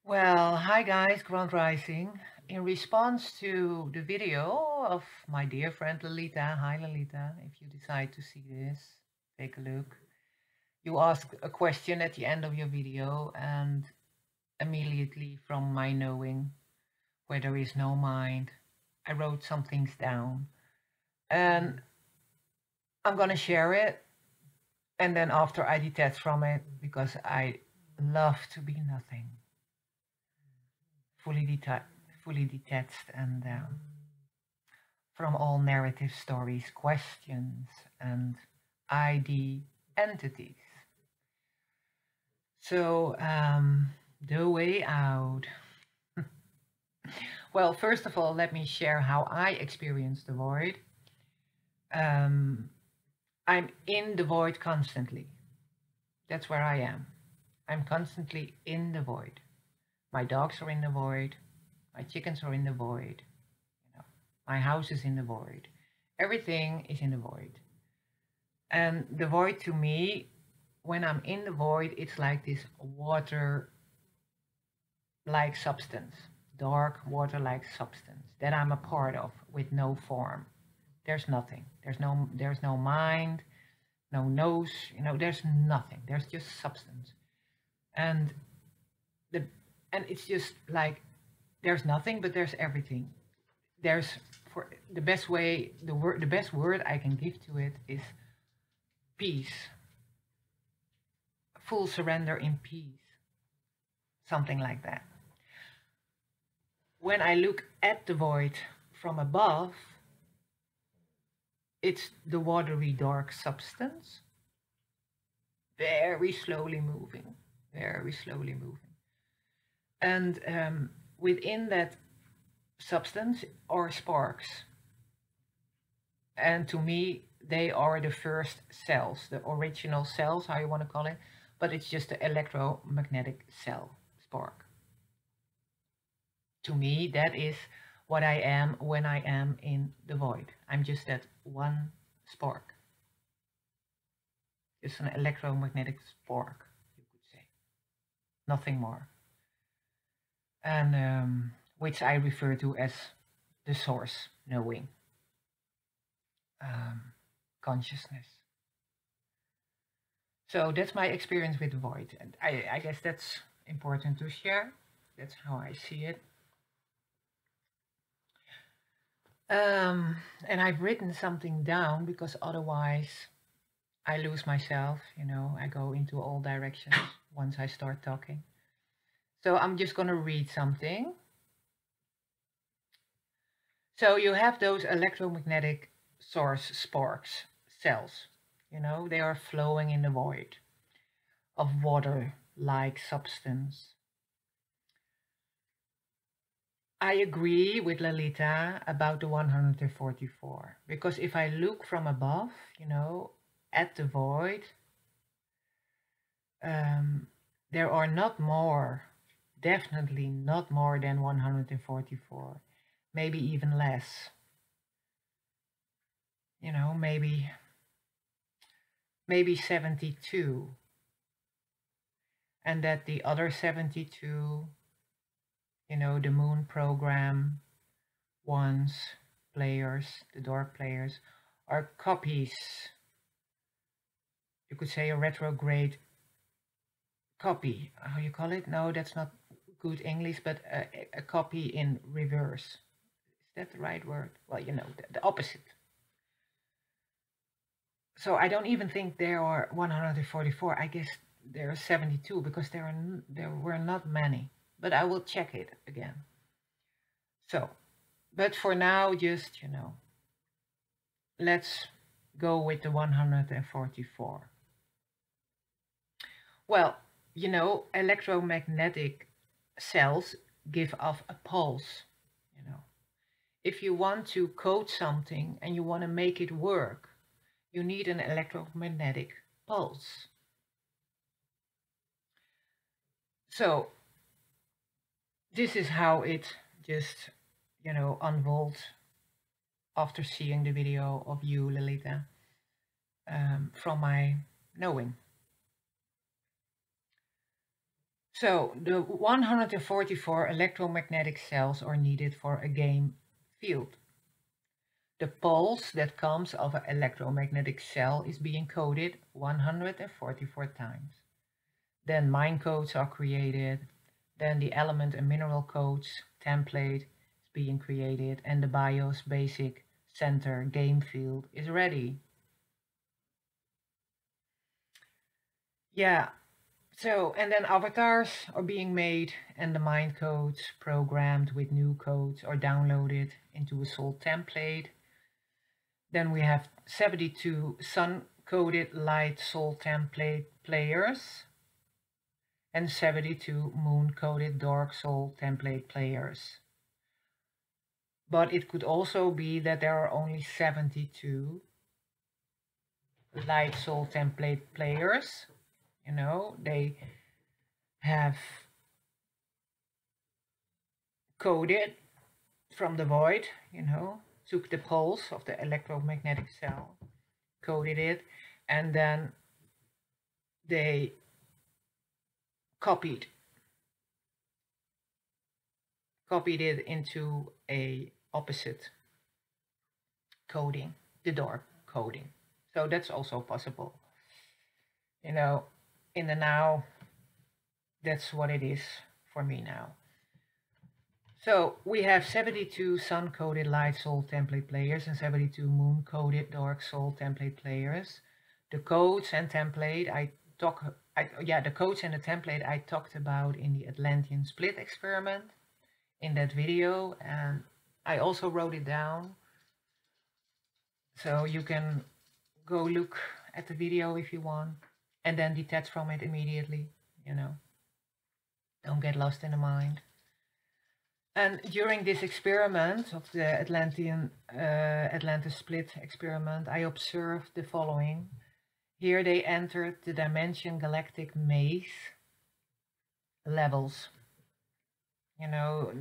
Well, hi guys, Grand Rising. In response to the video of my dear friend Lolita, hi Lolita, if you decide to see this, take a look. You asked a question at the end of your video, and immediately from my knowing where there is no mind, I wrote some things down. And I'm gonna share it, and then after I detach from it, because I love to be nothing. Fully detached and from all narrative stories, questions, and ID entities. So, the way out. Well, first of all, let me share how I experience the void. Um, I'm in the void constantly. That's where I am. I'm constantly in the void. My dogs are in the void. My chickens are in the void. My house is in the void. Everything is in the void. And the void to me, when I'm in the void, it's like this water like substance, dark water like substance that I'm a part of with no form. There's nothing. There's no mind, no nose, there's nothing. There's just substance. And the and it's just like there's nothing, but there's everything. There's for the best way, the best word I can give to it is peace. Full surrender in peace. Something like that. When I look at the void from above, it's the watery dark substance, very slowly moving, very slowly moving. And within that substance are sparks. And to me, they are the first cells, the original cells, how you want to call it, but it's just the electromagnetic cell spark. To me, that is what I am when I am in the void. I'm just that one spark. Just an electromagnetic spark, you could say. Nothing more. And which I refer to as the source, knowing, consciousness. So that's my experience with the void. And I guess that's important to share. That's how I see it. And I've written something down because otherwise I lose myself, I go into all directions once I start talking. So I'm just going to read something. So you have those electromagnetic source sparks, cells, they are flowing in the void of water-like substance. I agree with Lalita about the 144, because if I look from above, at the void, there are not more, definitely not more than 144, maybe even less. Maybe 72. And that the other 72, the moon program ones, players, the dark players, are copies. You could say a retrograde copy. How you call it? No, that's not good English, but a copy in reverse. Is that the right word? Well, the opposite. So I don't even think there are 144. I guess there are 72 because there were not many. But I will check it again. So, but for now, just, let's go with the 144. Well, electromagnetic cells give off a pulse. If you want to code something and you want to make it work, you need an electromagnetic pulse. So this is how it just, unfolds after seeing the video of you, Lolita, from my knowing. So the 144 electromagnetic cells are needed for a game field. The pulse that comes of an electromagnetic cell is being coded 144 times. Then mine codes are created. Then the element and mineral codes template is being created, and the BIOS basic center game field is ready. Yeah, so, and then avatars are being made, and the mind codes programmed with new codes are downloaded into a Soul template. Then we have 72 sun-coded light Soul template players and 72 moon-coded dark Soul template players. But it could also be that there are only 72 light Soul template players. You know, they have coded from the void, you know, took the pulse of the electromagnetic cell, coded it, and then they copied it into a opposite coding, the dark coding. So that's also possible. You know, in the now, that's what it is for me now. So we have 72 sun-coded light Soul template players and 72 moon-coded dark Soul template players. The codes and template the codes and the template I talked about in the Atlantean split experiment in that video, and I also wrote it down. So you can go look at the video if you want, and then detach from it immediately, you know. Don't get lost in the mind. And during this experiment of the Atlantis split experiment, I observed the following. Here they entered the dimension galactic maze levels. You know,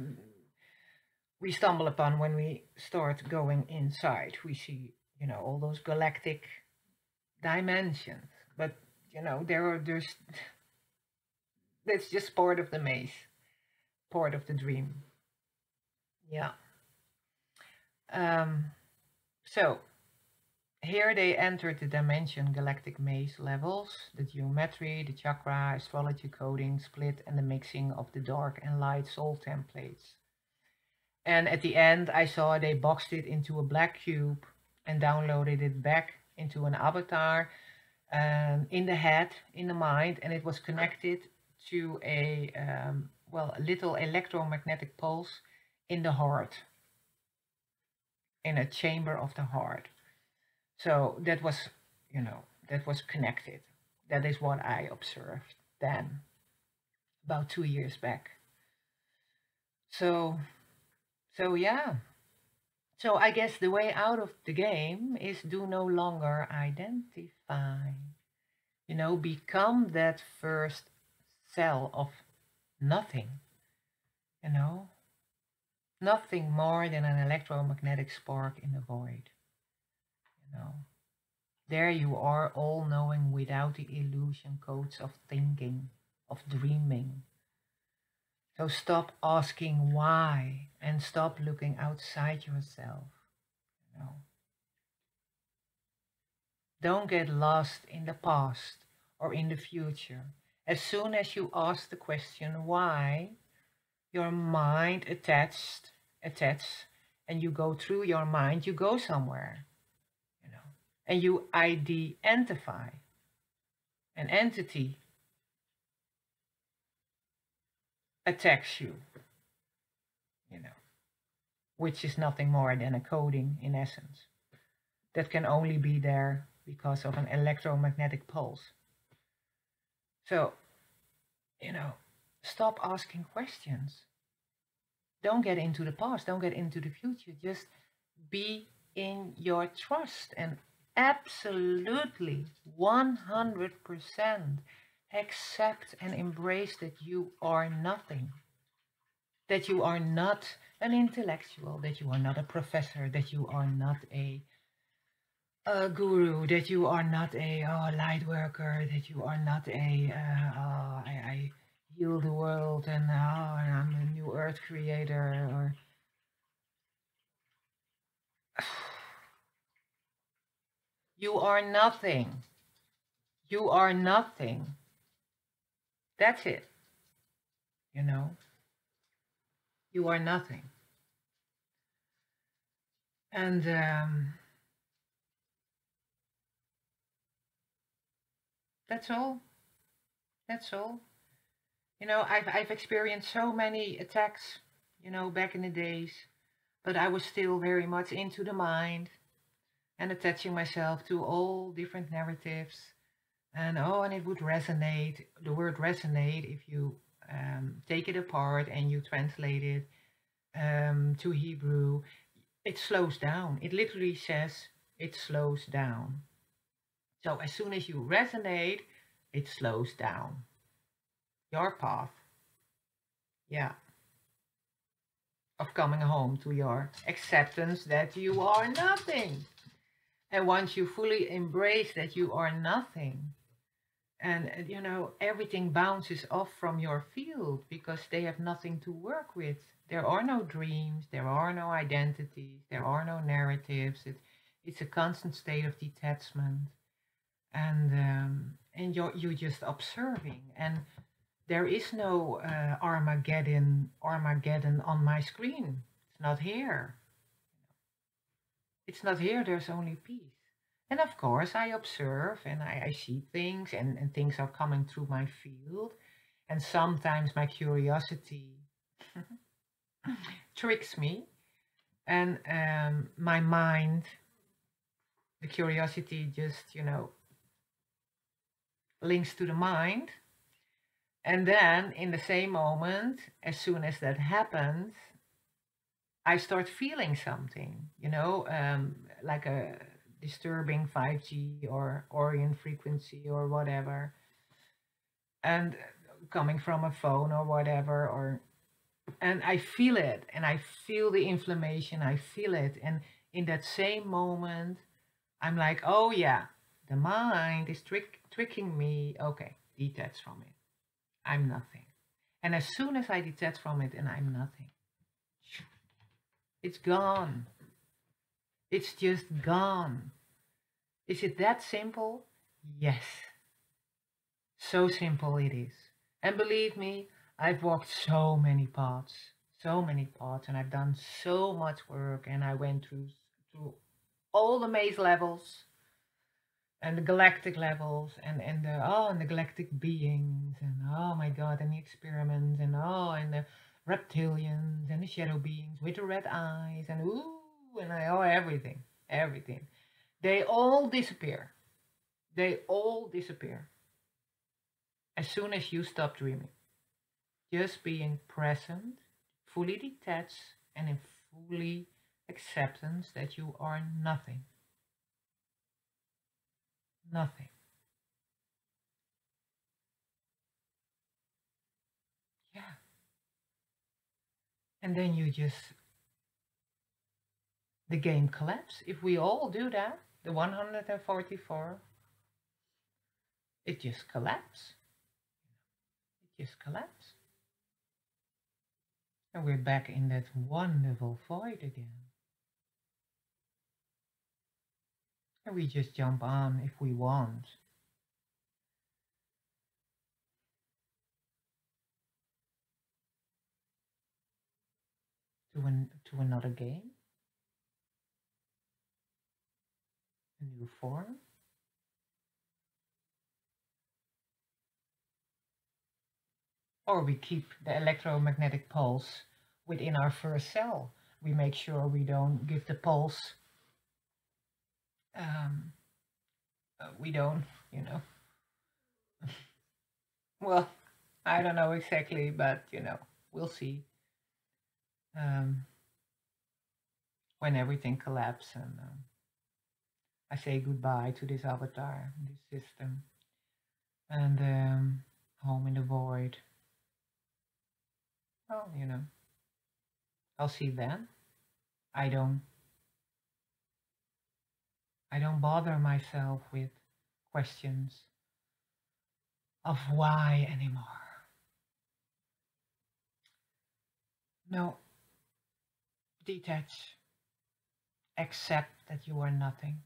we stumble upon when we start going inside. We see, you know, all those galactic dimensions. But, you know, that's just part of the maze, part of the dream. Yeah. So here they entered the dimension galactic maze levels, the geometry, the chakra, astrology coding, split, and the mixing of the dark and light Soul templates. And at the end, I saw they boxed it into a black cube and downloaded it back into an avatar in the head, in the mind, and it was connected to a little electromagnetic pulse in the heart, in a chamber of the heart. So that was, you know, that was connected. That is what I observed then, about 2 years back. So yeah. So I guess the way out of the game is do no longer identify. You know, become that first cell of nothing, you know. Nothing more than an electromagnetic spark in the void. You know, there you are, all knowing without the illusion codes of thinking, of dreaming. So stop asking why and stop looking outside yourself. You know, don't get lost in the past or in the future. As soon as you ask the question why, your mind attached, and you go through your mind, you go somewhere, you know, and you identify an entity attacks you, you know, which is nothing more than a coding in essence that can only be there because of an electromagnetic pulse. So, you know, stop asking questions. Don't get into the past, don't get into the future. Just be in your trust and absolutely 100% accept and embrace that you are nothing. That you are not an intellectual, that you are not a professor, that you are not a guru, that you are not a light worker, that you are not a heal the world and and I'm a new earth creator or you are nothing. You are nothing. That's it. You know, you are nothing. And that's all. That's all. You know, I've experienced so many attacks, you know, back in the days, but I was still very much into the mind and attaching myself to all different narratives. And it would resonate. The word resonate, if you take it apart and you translate it to Hebrew, it slows down. It literally says it slows down. So as soon as you resonate, it slows down your path. Yeah. Of coming home to your acceptance that you are nothing. And once you fully embrace that you are nothing, and you know, everything bounces off from your field because they have nothing to work with. There are no dreams, there are no identities, there are no narratives. It's a constant state of detachment, and you're just observing, and there is no Armageddon on my screen. It's not here. It's not here. There's only peace. And of course, I observe and I see things, and things are coming through my field. And sometimes my curiosity tricks me, and my mind, the curiosity just, you know, links to the mind. And then in the same moment, as soon as that happens, I start feeling something, you know, like a disturbing 5G or Orion frequency or whatever, and coming from a phone or whatever, and I feel it, and I feel the inflammation, I feel it, and in that same moment, I'm like, oh yeah, the mind is tricking me. Okay, detach from it. I'm nothing. And as soon as I detach from it and I'm nothing, it's gone. It's just gone. Is it that simple? Yes. So simple it is. And believe me, I've walked so many paths, and I've done so much work, and I went through all the maze levels and the galactic levels and the galactic beings, and oh my god, and the experiments, and the reptilians and the shadow beings with the red eyes, and everything. They all disappear. They all disappear as soon as you stop dreaming. Just being present, fully detached, and in fully acceptance that you are nothing. Nothing. Yeah. And then the game collapse. If we all do that, the 144, it just collapse. It just collapse. And we're back in that wonderful void again. And we just jump on if we want. To another game, a new form. Or we keep the electromagnetic pulse within our first cell. We make sure we don't give the pulse, um, we don't, you know, well, I don't know exactly, but, you know, we'll see um, when everything collapses, and I say goodbye to this avatar, this system, and home in the void. Well, you know, I'll see then. I don't I don't bother myself with questions of why anymore. No, detach. Accept that you are nothing.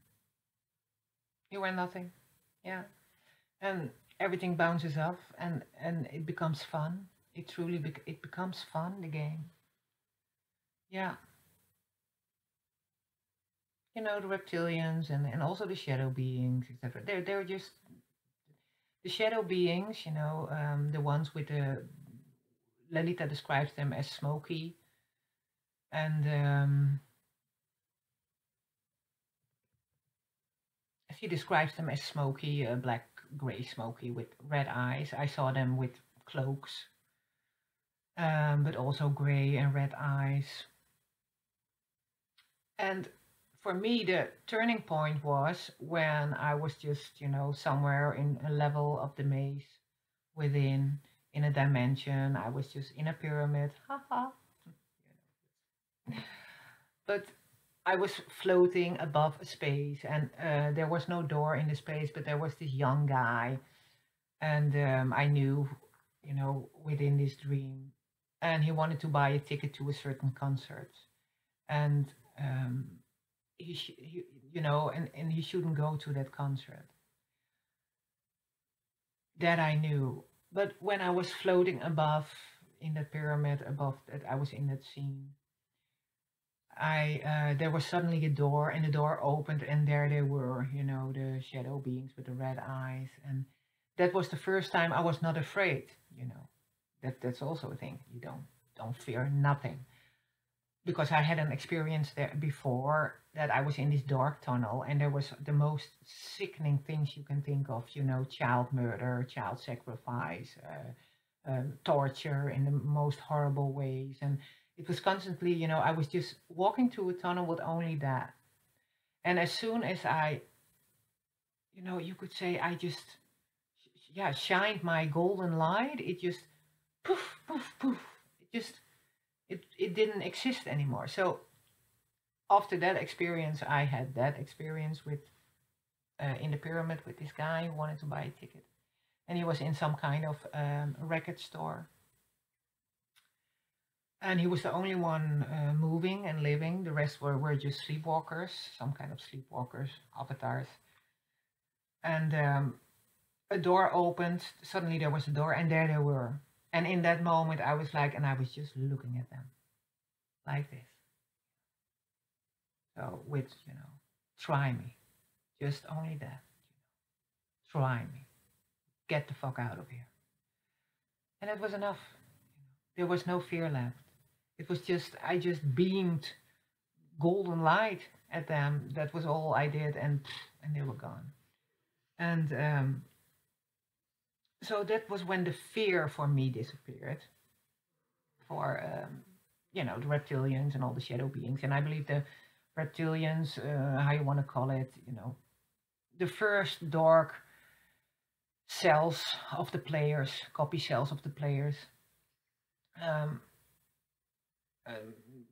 You are nothing. Yeah. And everything bounces off, and it becomes fun. It truly it becomes fun, the game. Yeah. The reptilians and also the shadow beings, etc. They're just the shadow beings, the ones with the Lalita describes them as smoky, and she describes them as smoky, black, gray, smoky with red eyes. I saw them with cloaks, but also gray and red eyes. And for me, the turning point was when I was just, somewhere in a level of the maze within, in a dimension. I was just in a pyramid. Haha. But I was floating above a space, and there was no door in the space, but there was this young guy, and I knew, within this dream, and he wanted to buy a ticket to a certain concert, and um, and he shouldn't go to that concert. That I knew, but when I was floating above in that pyramid, above that, I was in that scene. I There was suddenly a door, and the door opened, and there they were, the shadow beings with the red eyes, and that was the first time I was not afraid. That's also a thing. You don't fear nothing, because I had an experience there before that I was in this dark tunnel, and there was the most sickening things you can think of. Child murder, child sacrifice, torture in the most horrible ways, and it was constantly, I was just walking through a tunnel with only that. And as soon as I, you could say I just, yeah, shined my golden light, it just poof, poof, poof. It didn't exist anymore. So after that experience, I had that experience with in the pyramid with this guy who wanted to buy a ticket, and he was in some kind of record store, and he was the only one moving and living. The rest were just sleepwalkers, some kind of sleepwalkers, avatars. And a door opened. Suddenly there was a door, and there they were. And in that moment, I was like, and I was just looking at them like this. So with, try me, just only that. Try me, get the fuck out of here. And that was enough. There was no fear left. It was just, I just beamed golden light at them. That was all I did, and they were gone. And so that was when the fear for me disappeared. For the reptilians and all the shadow beings, and I believe the reptilians, how you want to call it, the first dark cells of the players, copy cells of the players. Um,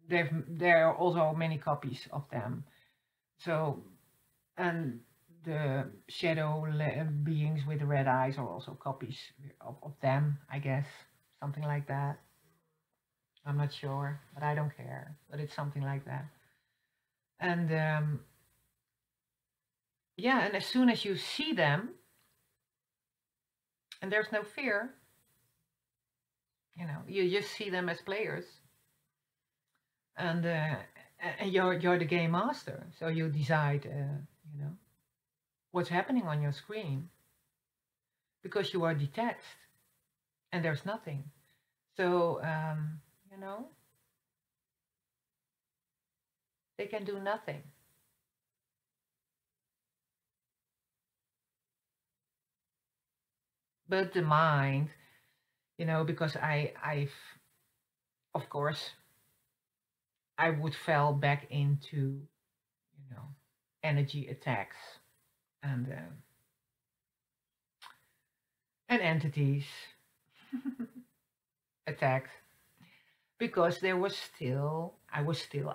there are also many copies of them. So, and the shadow beings with the red eyes are also copies of them, I guess, something like that. I'm not sure, but I don't care. But it's something like that. And yeah, and as soon as you see them, and there's no fear, you just see them as players, and you're the game master, so you decide, what's happening on your screen, because you are detached, and there's nothing. So they can do nothing. But the mind, because I've, of course, I would fall back into, energy attacks and entities attacks, because I was still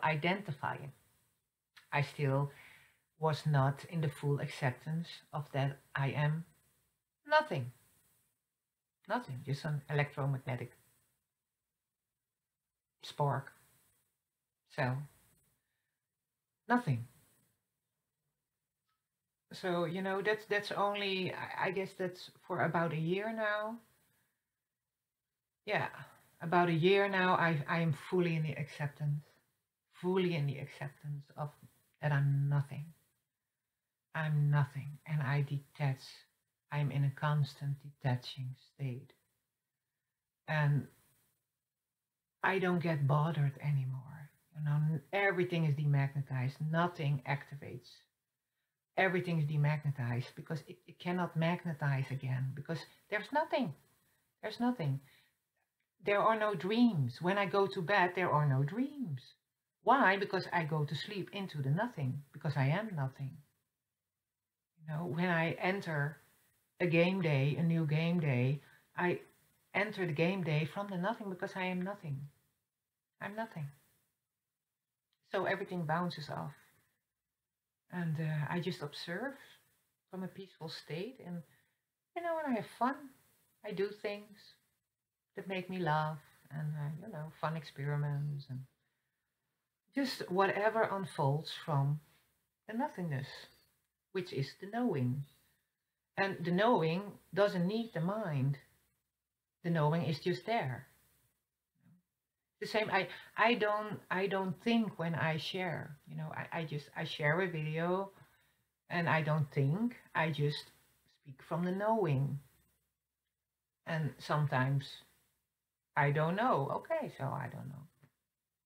identifying. I still was not in the full acceptance of that I am nothing. Nothing, just an electromagnetic spark. So, nothing. So, that's only, I guess that's for about a year now. Yeah, about a year now, I am fully in the acceptance, fully in the acceptance of that I'm nothing. I'm nothing, and I detach. I'm in a constant detaching state, and I don't get bothered anymore. Everything is demagnetized. Nothing activates. Everything is demagnetized because it cannot magnetize again because there's nothing. There's nothing. There are no dreams. When I go to bed, there are no dreams. Why? Because I go to sleep into the nothing, because I am nothing. When I enter a game day, a new game day, I enter the game day from the nothing because I am nothing. I'm nothing. So everything bounces off. And I just observe from a peaceful state. And, and I have fun. I do things that make me laugh and, fun experiments and just whatever unfolds from the nothingness, which is the knowing. And the knowing doesn't need the mind. The knowing is just there. The same. I don't think when I share. I share a video, and I don't think. I just speak from the knowing. And sometimes I don't know. Okay, so I don't know.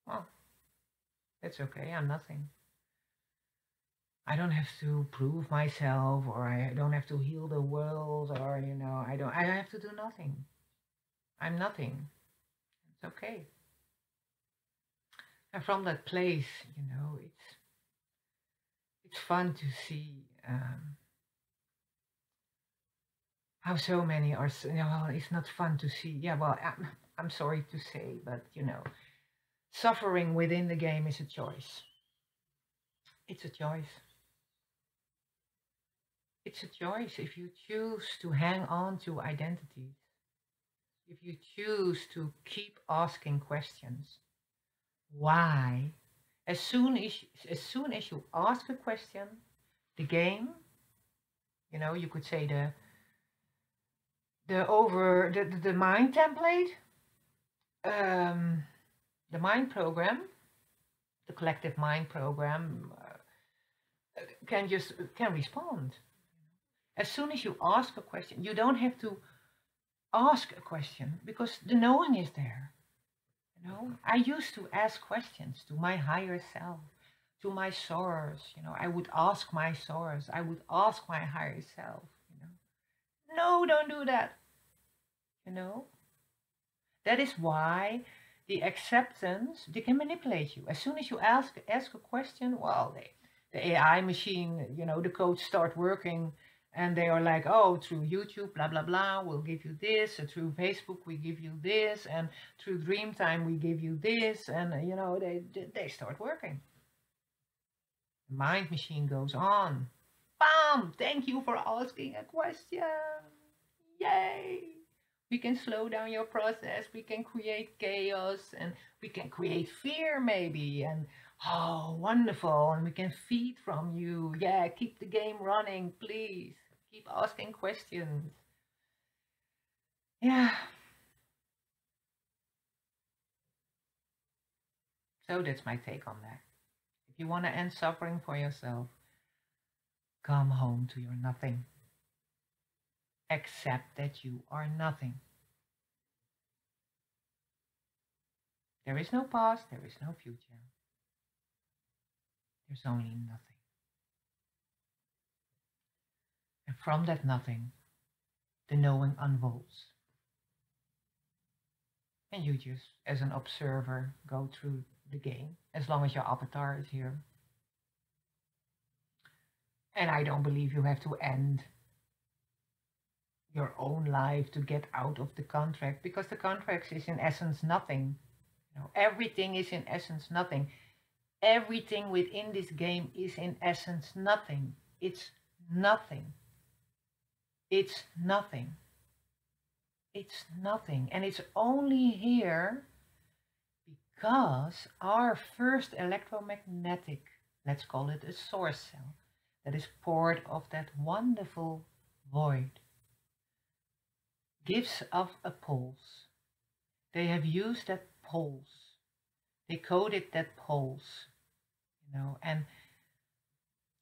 Well, that's okay. I'm nothing. I don't have to prove myself, or I don't have to heal the world, or I have to do nothing. I'm nothing. It's okay. And from that place, it's fun to see how so many are. Well, it's not fun to see. Yeah, well, I'm sorry to say, but suffering within the game is a choice. It's a choice. It's a choice. If you choose to hang on to identities, if you choose to keep asking questions, why? As soon as you ask a question, the game, you could say the mind template, um, the mind program, the collective mind program can respond. As soon as you ask a question, you don't have to ask a question because the knowing is there. I used to ask questions to my higher self, to my source. I would ask my source. I would ask my higher self. No, don't do that. That is why the acceptance, they can manipulate you. As soon as you ask a question, well, the AI machine, the codes start working, and they are like, oh, through YouTube, blah blah blah, we'll give you this. And through Facebook, we give you this, and through Dreamtime, we give you this, and they start working. The mind machine goes on. Bam! Thank you for asking a question. Yay! We can slow down your process. We can create chaos, and we can create fear maybe. And oh, wonderful! And we can feed from you. Yeah, keep the game running, please. Keep asking questions. Yeah. So that's my take on that. If you want to end suffering for yourself, come home to your nothing. Accept that you are nothing. There is no past, there is no future. There's only nothing. And from that nothing, the knowing unfolds. And you just, as an observer, go through the game, as long as your avatar is here. And I don't believe you have to end your own life to get out of the contract, because the contract is in essence nothing. Everything is in essence nothing. Everything within this game is in essence nothing. It's nothing. It's nothing. It's nothing. And it's only here because our first electromagnetic, let's call it a source cell, that is part of that wonderful void, gives off a pulse. They have used that pulse. They coded that pulse, and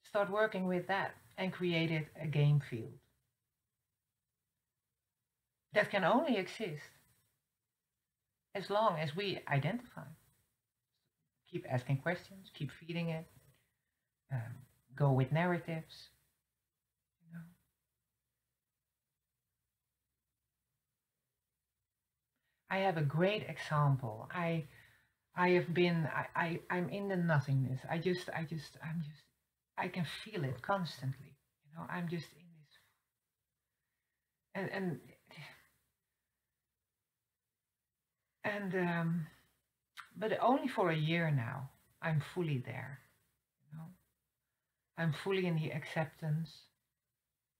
start working with that and created a game field that can only exist as long as we identify. Keep asking questions, keep feeding it, go with narratives. I have a great example. I'm in the nothingness. I can feel it constantly. I'm just in this, but only for a year now. I'm fully there. I'm fully in the acceptance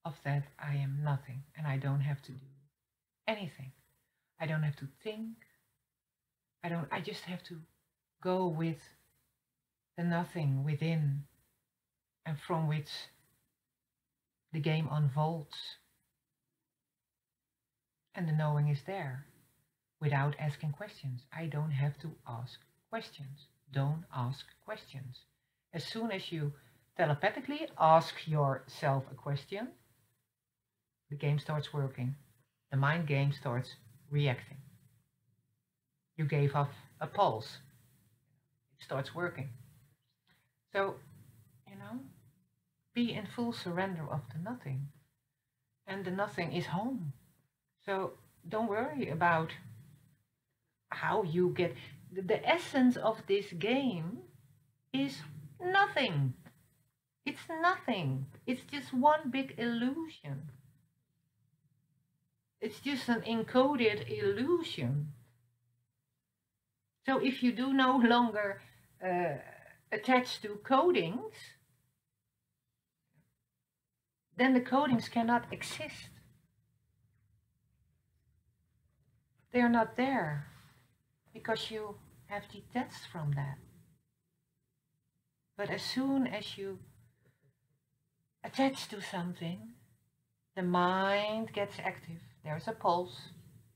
of that I am nothing, and I don't have to do anything. I don't have to think. I just have to go with the nothing within, and from which the game unfolds. And the knowing is there without asking questions. I don't have to ask questions. Don't ask questions. As soon as you telepathically ask yourself a question, the game starts working. The mind game starts reacting. You gave off a pulse. It starts working. So, be in full surrender of the nothing. And the nothing is home. So don't worry about how you get. The essence of this game is nothing. It's nothing. It's just one big illusion. It's just an encoded illusion. So if you do no longer attach to codings, then the codings cannot exist. They're not there because you have detached from that. But as soon as you attach to something, the mind gets active. There's a pulse,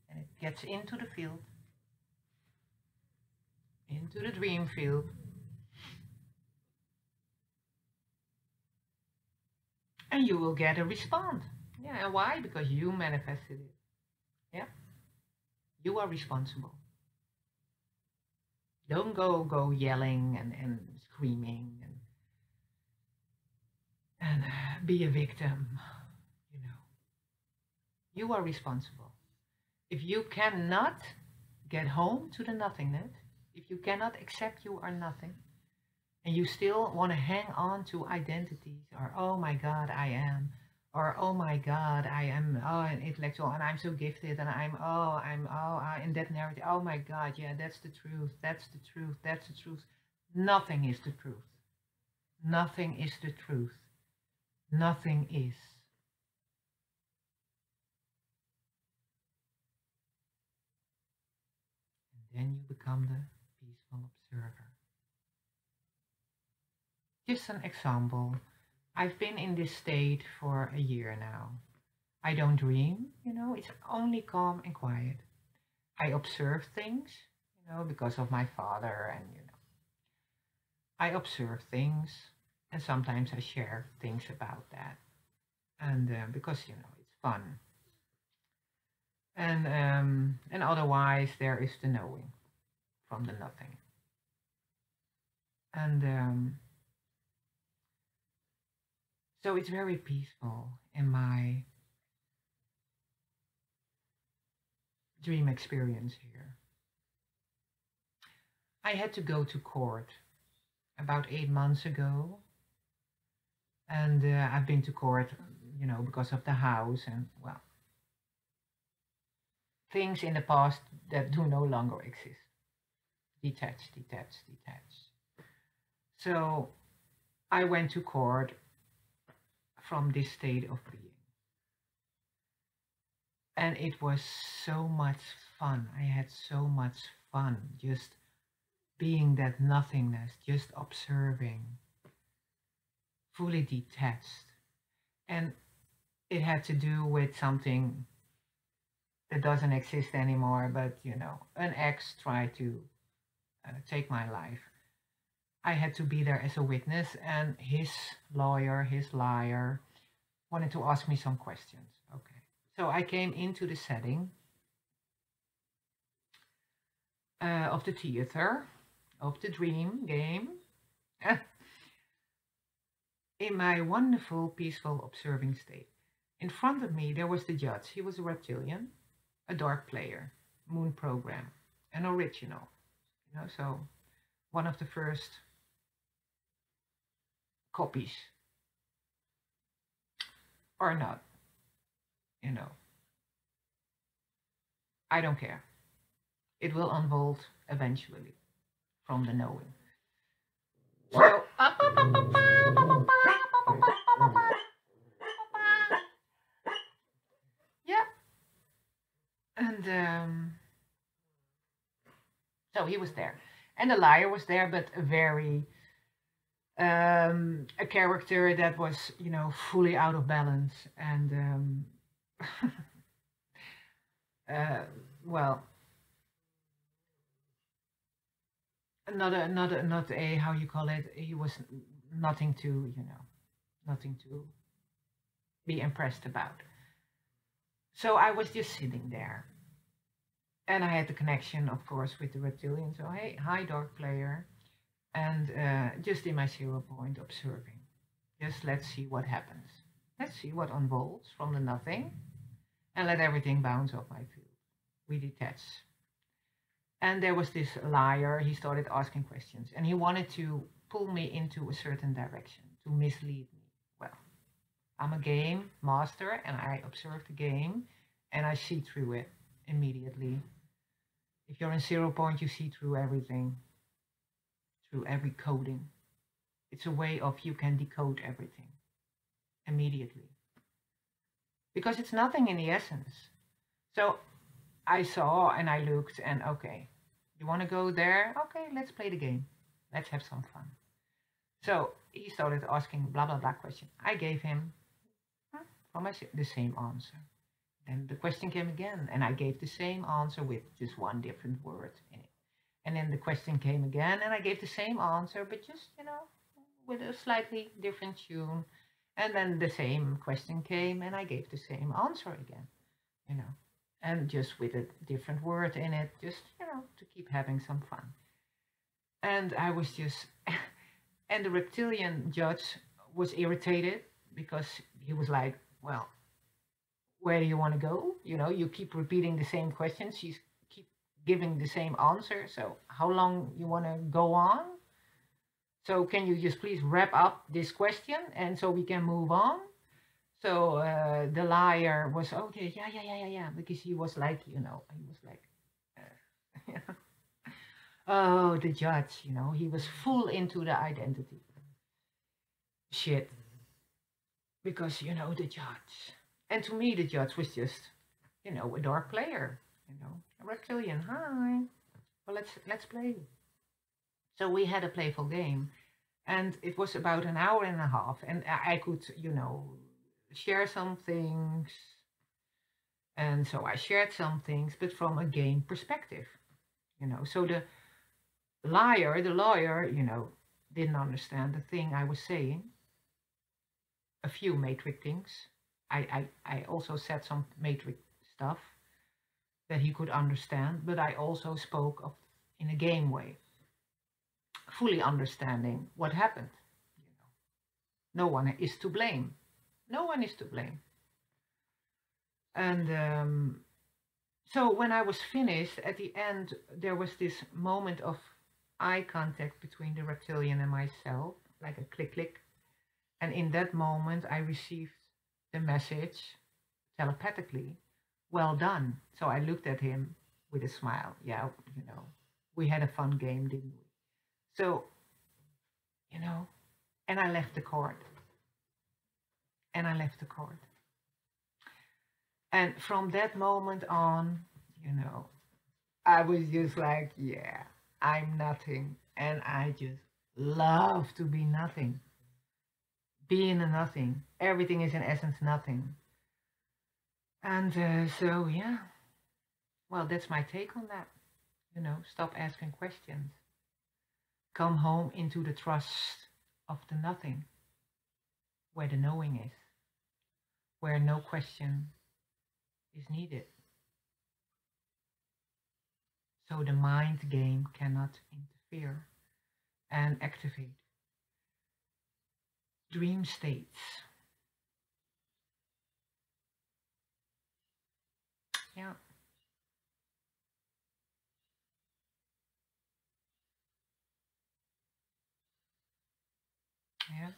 and it gets into the field, into the dream field. And you will get a response. Yeah, and why? Because you manifested it. Yeah? You are responsible. Don't go yelling and screaming and be a victim. You are responsible. If you cannot get home to the nothingness, if you cannot accept you are nothing, and you still want to hang on to identities, or oh my God, I am, or oh my God, I am an intellectual and I'm so gifted, and I'm in that narrative. Oh my God, yeah, that's the truth. That's the truth. That's the truth. Nothing is the truth. Nothing is the truth. Nothing is. And then you become the peaceful observer. Just an example. I've been in this state for a year now. I don't dream, it's only calm and quiet. I observe things, because of my father, and I observe things, and sometimes I share things about that, and because it's fun, and otherwise there is the knowing from the nothing, and so it's very peaceful in my dream experience here. I had to go to court about 8 months ago, and I've been to court, because of the house and, well, things in the past that do no longer exist. Detached. So I went to court from this state of being. And it was so much fun. I had so much fun just being that nothingness, just observing, fully detached. And it had to do with something that doesn't exist anymore, but an ex tried to take my life. I had to be there as a witness, and his lawyer, his liar, wanted to ask me some questions. Okay. So I came into the setting of the theater, of the dream game, in my wonderful, peaceful, observing state. In front of me, there was the judge. He was a reptilian, a dark player, moon program, an original. So one of the first copies, or not, you know. I don't care. It will unfold eventually from the knowing. So, yeah, and so he was there, and the liar was there, but a very a character that was, fully out of balance, and uh, well, not a, how you call it. He was nothing to, nothing to be impressed about. So I was just sitting there, and I had the connection, of course, with the reptilian. So hey, hi, dark player, and just in my 0 point, observing. Just let's see what happens. Let's see what unfolds from the nothing, and let everything bounce off my field. We detach. And there was this liar. He started asking questions, and he wanted to pull me into a certain direction, to mislead me. Well, I'm a game master, and I observe the game, and I see through it immediately. If you're in 0 point, you see through everything, through every coding. It's a way of you can decode everything immediately, because it's nothing in the essence. So I saw and I looked, and okay, you want to go there? Okay, let's play the game. Let's have some fun. So he started asking blah blah blah question. I gave him the same answer. Then the question came again, and I gave the same answer with just one different word in it. And then the question came again, and I gave the same answer, but just, with a slightly different tune. And then the same question came, and I gave the same answer again, and just with a different word in it, just, to keep having some fun. And I was just, and the reptilian judge was irritated because he was like, well, where do you want to go? You keep repeating the same questions. You keep giving the same answer. So how long you want to go on? So can you just please wrap up this question, and so we can move on? So the liar was, okay, yeah, because he was like, he was like, oh, the judge, he was full into the identity shit, because, the judge. And to me, the judge was just, a dark player, a reptilian. Hi, well, let's play. So we had a playful game, and it was about an hour and a half, and I could, share some things. And so I shared some things, but from a game perspective, So the lawyer, didn't understand the thing I was saying. A few matrix things. I also said some matrix stuff that he could understand, but I also spoke of in a game way, fully understanding what happened. No one is to blame. No one is to blame. And so when I was finished, at the end, there was this moment of eye contact between the reptilian and myself, like a click, click. And in that moment, I received the message telepathically, well done. So I looked at him with a smile. Yeah, we had a fun game, didn't we? So, and I left the court. And I left the court. And from that moment on, I was just like, yeah, I'm nothing. And I just love to be nothing. Be in a nothing. Everything is in essence nothing. And so, yeah, well, that's my take on that. Stop asking questions. Come home into the trust of the nothing, where the knowing is, where no question is needed. So the mind game cannot interfere and activate dream states. Yeah, yeah.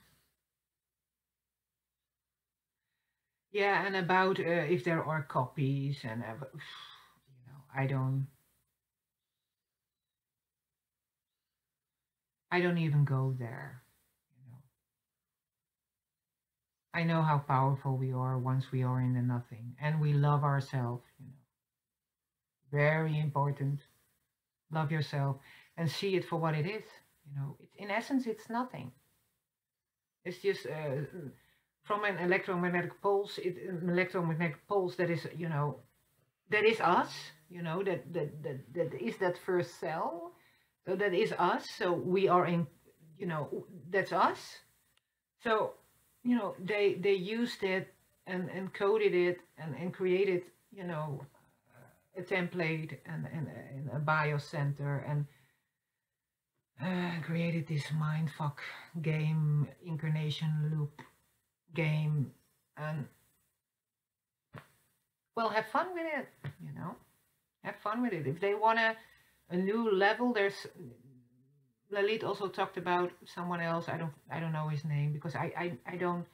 Yeah, and about if there are copies and I don't even go there. You know, I know how powerful we are once we are in the nothing, and we love ourselves. Very important. Love yourself and see it for what it is. In essence, it's nothing. It's just from an electromagnetic pulse. Electromagnetic pulse that is, that is us. That is that first cell. So that is us. So we are in, that's us. So, they used it and coded it and created, a template and a biocenter and created this mindfuck game, incarnation loop game, and well, have fun with it. Have fun with it. If they want a new level, there's Lalit also talked about someone else. I don't know his name because I don't.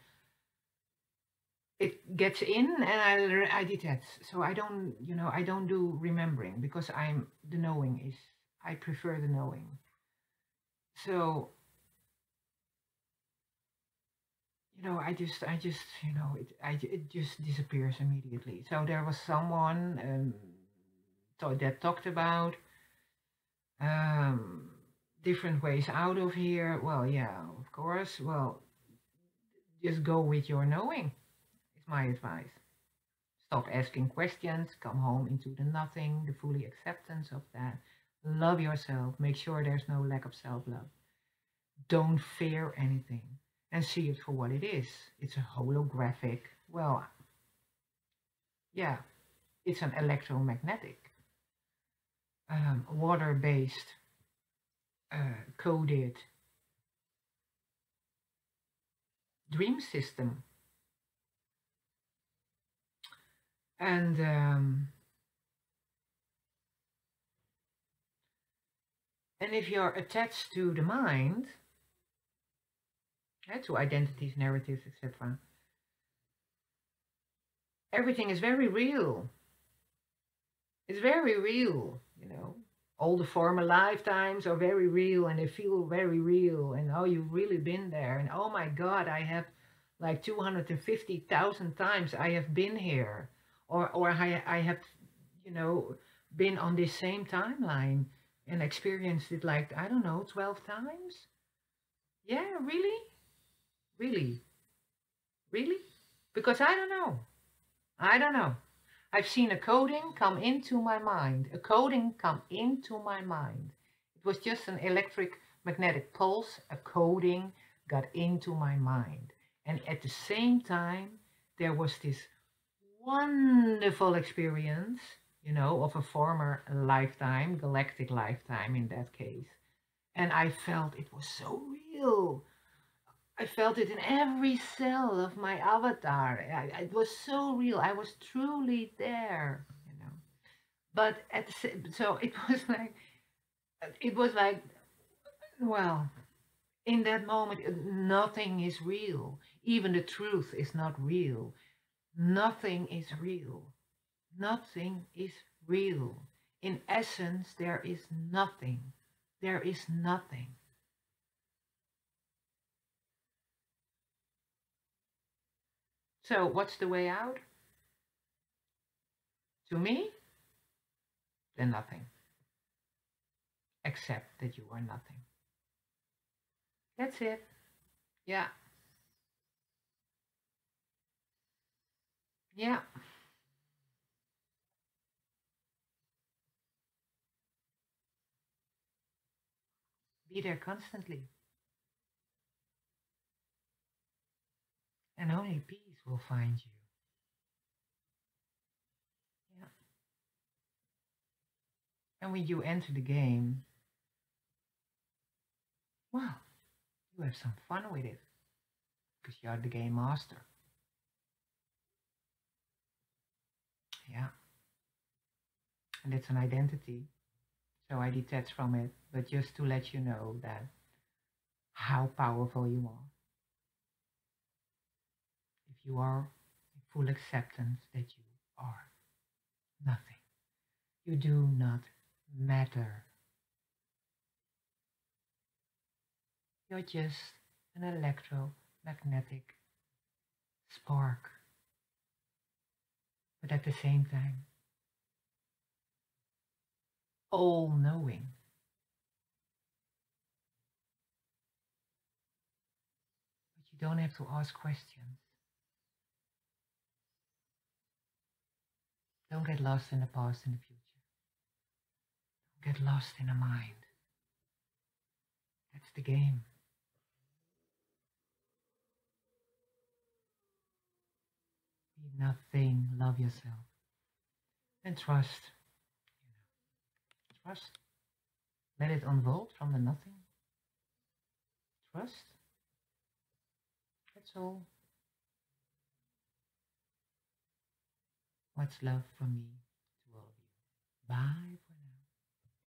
It gets in and I detach. So I don't do remembering because the knowing is. I prefer the knowing. So I just it just disappears immediately. So there was someone that talked about um, different ways out of here. Well, yeah, of course. Well, just go with your knowing. Is my advice. Stop asking questions. Come home into the nothing, the fully acceptance of that. Love yourself. Make sure there's no lack of self-love. Don't fear anything and see it for what it is. It's a holographic, well, yeah, it's an electromagnetic, water-based, coded dream system. And if you're attached to the mind, to identities, narratives, etc., everything is very real. It's very real. All the former lifetimes are very real and they feel very real. And oh, you've really been there. And oh my God, I have like 250,000 times I have been here. Or I have, you know, been on this same timeline and experienced it like, I don't know, 12 times. Yeah, really? Really? Really? Because I don't know. I don't know. I've seen a coding come into my mind. A coding come into my mind. It was just an electric magnetic pulse. A coding got into my mind. And at the same time, there was this wonderful experience, of a former lifetime, galactic lifetime in that case. And I felt it was so real. I felt it in every cell of my avatar. It was so real. I was truly there. But so it was like, well, in that moment, nothing is real. Even the truth is not real. Nothing is real. Nothing is real. In essence, there is nothing. There is nothing. So, what's the way out? To me, then nothing. accept that you are nothing. That's it. Yeah. Yeah. Be there constantly. And only peace will find you. Yeah. And when you enter the game, well, you have some fun with it because you are the game master. Yeah. And it's an identity. So I detach from it, but just to let you know that how powerful you are. If you are in full acceptance that you are nothing, you do not matter. You're just an electromagnetic spark, but at the same time, all knowing. But you don't have to ask questions. Don't get lost in the past and the future. Don't get lost in the mind. That's the game. Be nothing. Love yourself. And trust. Trust. Let it unfold from the nothing. Trust. That's all. Much love from me to all of you. Bye.